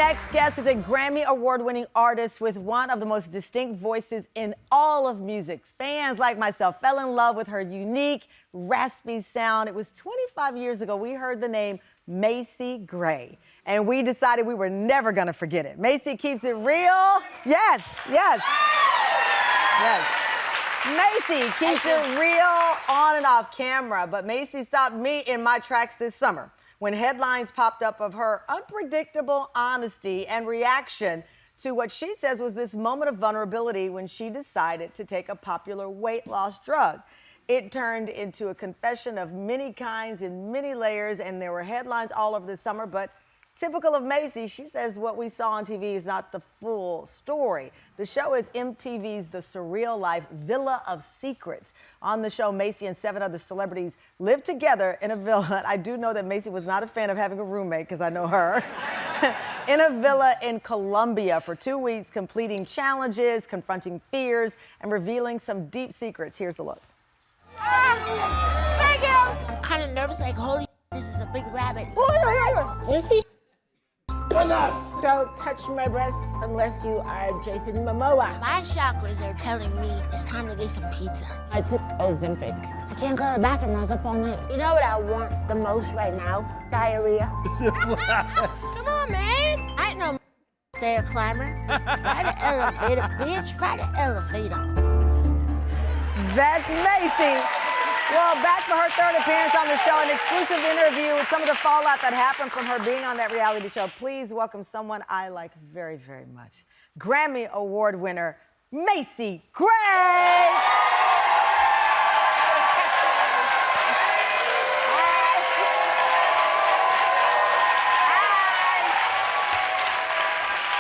next guest is a Grammy Award-winning artist with one of the most distinct voices in all of music. Fans like myself fell in love with her unique, raspy sound. It was 25 years ago we heard the name Macy Gray, and we decided we were never gonna forget it. Macy keeps it real. Yes, yes, yes. Macy keeps it real on and off camera, but Macy stopped me in my tracks this summer when headlines popped up of her unpredictable honesty and reaction to what she says was this moment of vulnerability when she decided to take a popular weight loss drug. It turned into a confession of many kinds and many layers, and there were headlines all over the summer, but typical of Macy, she says what we saw on TV is not the full story. The show is MTV's The Surreal Life, Villa of Secrets. On the show, Macy and 7 other celebrities live together in a villa. I do know that Macy was not a fan of having a roommate, because I know her. In a villa in Colombia for 2 weeks, completing challenges, confronting fears, and revealing some deep secrets. Here's a look. Thank you. I'm kind of nervous, like, holy this is a big rabbit. If he enough. Don't touch my breasts unless you are Jason Momoa. My chakras are telling me it's time to get some pizza. I took Ozempic. I can't go to the bathroom. I was up all night. You know what I want the most right now? Diarrhea. Come on, Mace. I ain't no stair climber. Ride the elevator, bitch. Ride the elevator. That's Macy. Well, back for her third appearance on the show, an exclusive interview with some of the fallout that happened from her being on that reality show. Please welcome someone I like very, very much. Grammy Award winner, Macy Gray.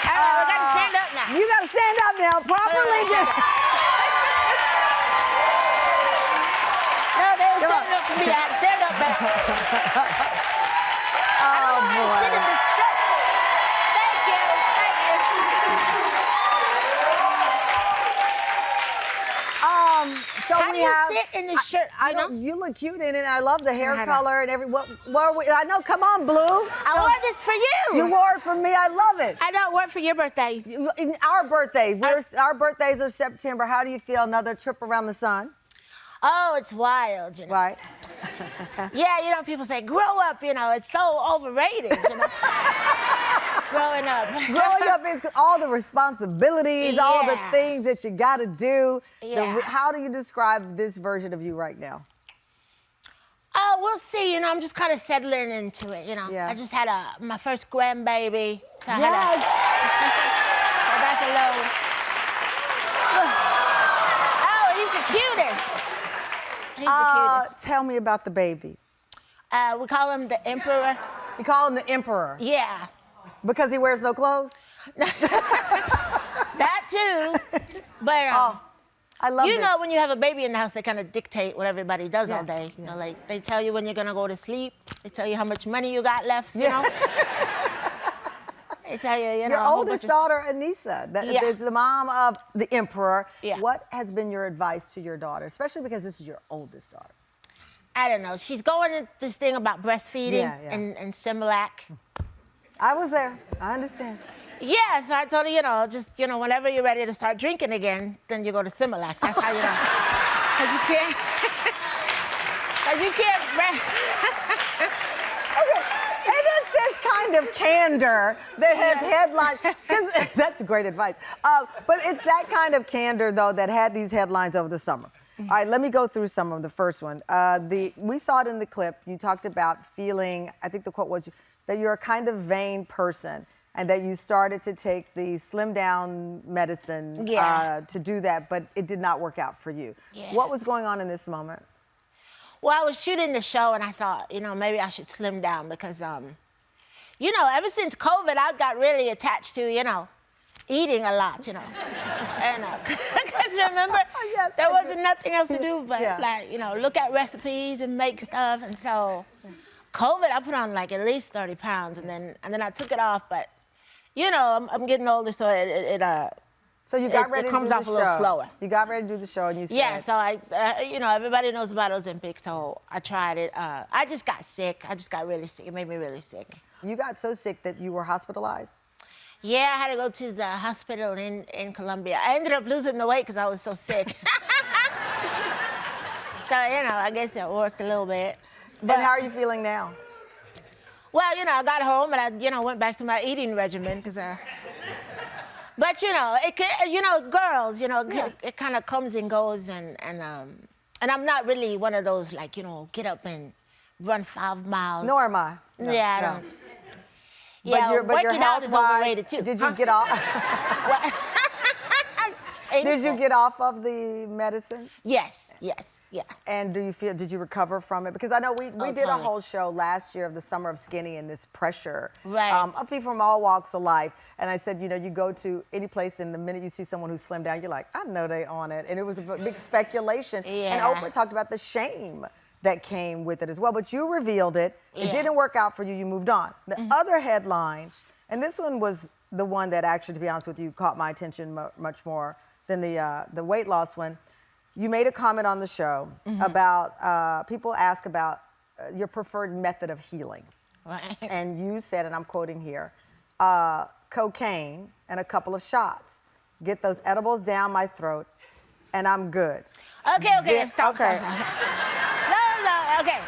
We gotta stand up now. You gotta stand up now, properly. Stand up for me. I have to stand up back. I don't know how to sit in this shirt. Thank you. So how we do you have, sit in this shirt? You look cute in it. I love the hair color and every. What I know. Come on, Blue. I wore this for you. You wore it for me. I love it. I don't work for your birthday. Our birthday. Our birthdays are September. How do you feel? Another trip around the sun? Oh, it's wild, you know. Right. Yeah, you know, people say, grow up, you know, it's so overrated, you know. Growing up. Growing up is all the responsibilities, all the things that you got to do. Yeah. How do you describe this version of you right now? Oh, we'll see, you know, I'm just kind of settling into it, you know. Yeah. I just had my first grandbaby, so I Yes. had so that's a little... Oh, he's the cutest. He's the cutest. Tell me about the baby. We call him the Emperor. You call him the Emperor? Yeah. Because he wears no clothes? That too. But I love you know, when you have a baby in the house, they kind of dictate what everybody does all day. Yeah. You know, like they tell you when you're gonna go to sleep. They tell you how much money you got left. You know. They tell you, you know. Your oldest daughter, Anissa, is the mom of the Emperor. Yeah. What has been your advice to your daughter, especially because this is your oldest daughter? I don't know. She's going into this thing about breastfeeding and Similac. I was there. I understand. Yeah, so I told her, you know, just, you know, whenever you're ready to start drinking again, then you go to Similac. That's how you know. Because you can't... Because you can't... Okay, and it's this kind of candor that has headlines. That's great advice. But it's that kind of candor, though, that had these headlines over the summer. All right, let me go through some of the first one. We saw it in the clip. You talked about feeling, I think the quote was, that you're a kind of vain person and that you started to take the slim down medicine to do that, but it did not work out for you. Yeah. What was going on in this moment? Well, I was shooting the show and I thought, you know, maybe I should slim down because, you know, ever since COVID, I got really attached to, you know, eating a lot, you know. And because remember, there wasn't nothing else to do but like, you know, look at recipes and make stuff. And so COVID, I put on like at least 30 pounds and then I took it off. But, you know, I'm getting older, so so you got ready to do the show. It comes off a little slower. You got ready to do the show and you said... Yeah, so you know, everybody knows about Ozempic, so I tried it. I just got sick. I just got really sick. It made me really sick. You got so sick that you were hospitalized? Yeah, I had to go to the hospital in Colombia. I ended up losing the weight because I was so sick. So, I guess it worked a little bit. But how are you feeling now? Well, I got home and I, went back to my eating regimen because But, girls, it kind of comes and goes and I'm not really one of those, like, get up and run 5 miles. Nor am I. No, yeah, I no. don't. Yeah, but your working out is overrated too. Did you get off? Did you get off of the medicine? Yes, yeah. And did you recover from it? Because I know we did a whole show last year of the Summer of Skinny and this pressure of people from all walks of life. And I said, you go to any place and the minute you see someone who's slimmed down, you're like, I know they on it. And it was a big speculation. Yeah. And Oprah talked about the shame that came with it as well. But you revealed it. It didn't work out for you. You moved on. The other headline, and this one was the one that actually, to be honest with you, caught my attention much more than the weight loss one. You made a comment on the show about people ask about your preferred method of healing. Right. And you said, and I'm quoting here, cocaine and a couple of shots. Get those edibles down my throat and I'm good. Okay, stop. No, okay.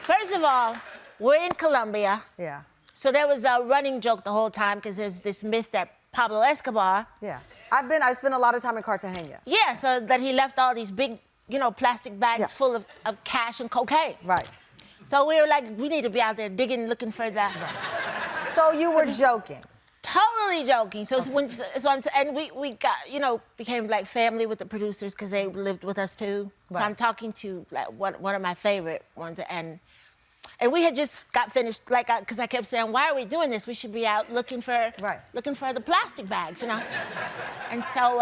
First of all, we're in Colombia. Yeah. So there was a running joke the whole time because there's this myth that Pablo Escobar. Yeah. I spent a lot of time in Cartagena. Yeah, so that he left all these big, plastic bags full of cash and cocaine. Right. So we were like, we need to be out there digging, looking for that. Right. So you were joking. Totally joking. So we got, became like family with the producers because they lived with us too. Right. So I'm talking to like one of my favorite ones, and we had just got finished, because I kept saying, why are we doing this? We should be out looking for the plastic bags, And so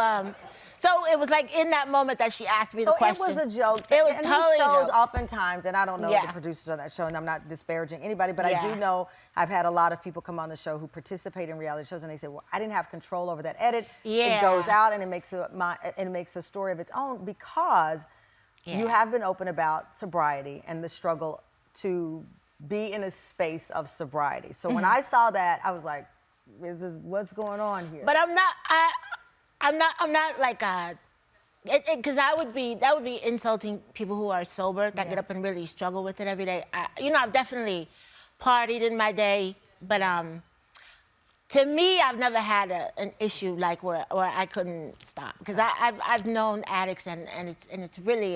it was like in that moment that she asked me the question. So it was a joke. It was totally a joke. Oftentimes, and I don't know the producers on that show, and I'm not disparaging anybody, but I do know I've had a lot of people come on the show who participate in reality shows, and they say, well, I didn't have control over that edit. Yeah. It goes out, and it makes a story of its own because you have been open about sobriety and the struggle to be in a space of sobriety. So when I saw that, I was like, what's going on here? But I'm not like because that would be insulting people who are sober that get up and really struggle with it every day. I've definitely partied in my day, but to me, I've never had an issue like where I couldn't stop because I've known addicts and it's really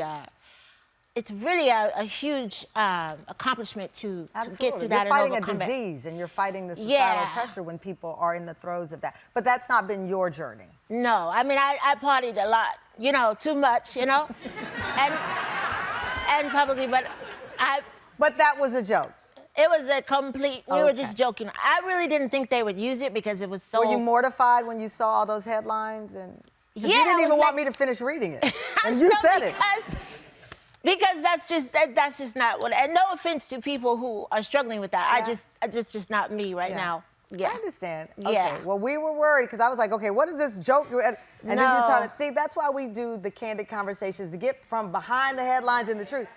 a huge accomplishment to get through that and overcome it. You're fighting a disease and you're fighting the societal pressure when people are in the throes of that. But that's not been your journey. No, I mean, I partied a lot, too much, and publicly, but But that was a joke. It was a complete, we were just joking. I really didn't think they would use it because it was so... Were you mortified when you saw all those headlines? Yeah. You didn't even want me to finish reading it. And you said it. Because that's just not what. And no offense to people who are struggling with that. Yeah. Just not me right now. Yeah. I understand. Yeah. Okay. Well, we were worried because I was like, okay, what is this joke? And then you taught it. See, that's why we do the Candid Conversations to get from behind the headlines and the truth.